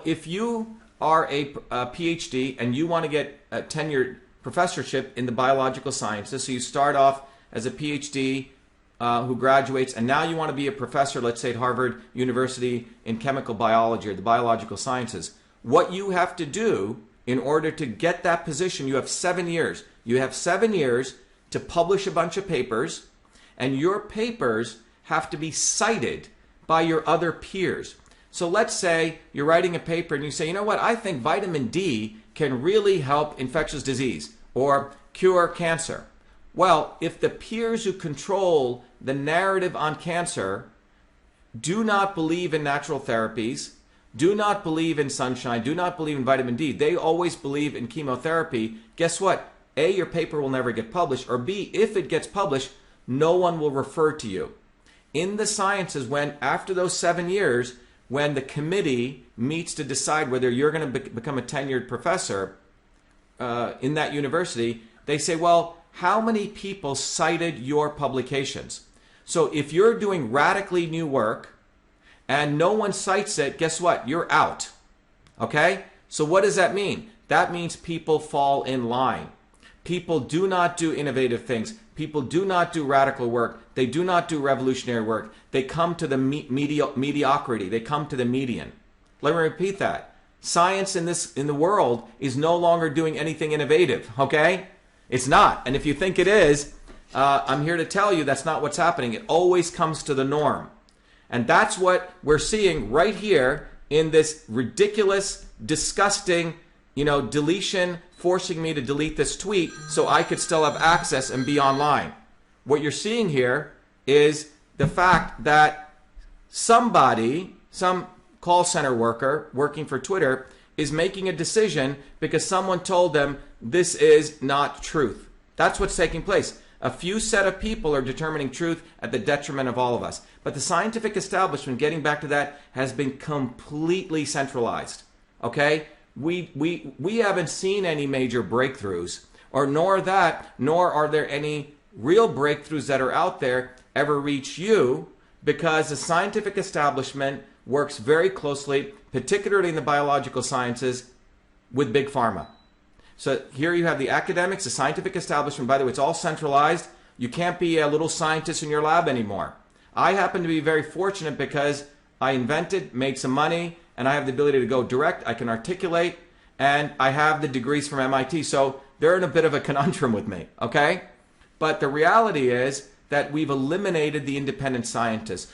if you are a PhD and you want to get a tenured professorship in the biological sciences, so you start off as a PhD who graduates, and now you want to be a professor, let's say at Harvard University in chemical biology or the biological sciences, what you have to do in order to get that position, you have 7 years. You have 7 years to publish a bunch of papers, and your papers have to be cited by your other peers. So let's say you're writing a paper and you say, you know what, I think vitamin D can really help infectious disease or cure cancer. Well, if the peers who control the narrative on cancer do not believe in natural therapies, do not believe in sunshine, do not believe in vitamin D, they always believe in chemotherapy, guess what? A, your paper will never get published, or B, if it gets published, no one will refer to you. In the sciences, when after those 7 years, when the committee meets to decide whether you're going to become a tenured professor in that university, they say, well, how many people cited your publications? So if you're doing radically new work and no one cites it, guess what? You're out. Okay? So what does that mean? That means people fall in line. People do not do innovative things. People do not do radical work. They do not do revolutionary work. They come to the mediocrity. They come to the median. Let me repeat that. Science in the world is no longer doing anything innovative. Okay? It's not. And if you think it is, I'm here to tell you that's not what's happening. It always comes to the norm. And that's what we're seeing right here in this ridiculous, disgusting, deletion, forcing me to delete this tweet so I could still have access and be online. What you're seeing here is the fact that somebody, some call center worker working for Twitter, is making a decision because someone told them this is not truth. That's what's taking place. A few set of people are determining truth at the detriment of all of us. But the scientific establishment, getting back to that, has been completely centralized. Okay? We haven't seen any major breakthroughs, nor are there any real breakthroughs that are out there ever reach you, because the scientific establishment works very closely, particularly in the biological sciences, with Big Pharma. So here you have the academics, the scientific establishment. By the way, it's all centralized. You can't be a little scientist in your lab anymore. I happen to be very fortunate because I invented, made some money, and I have the ability to go direct. I can articulate, and I have the degrees from MIT. So they're in a bit of a conundrum with me, okay? But the reality is that we've eliminated the independent scientists.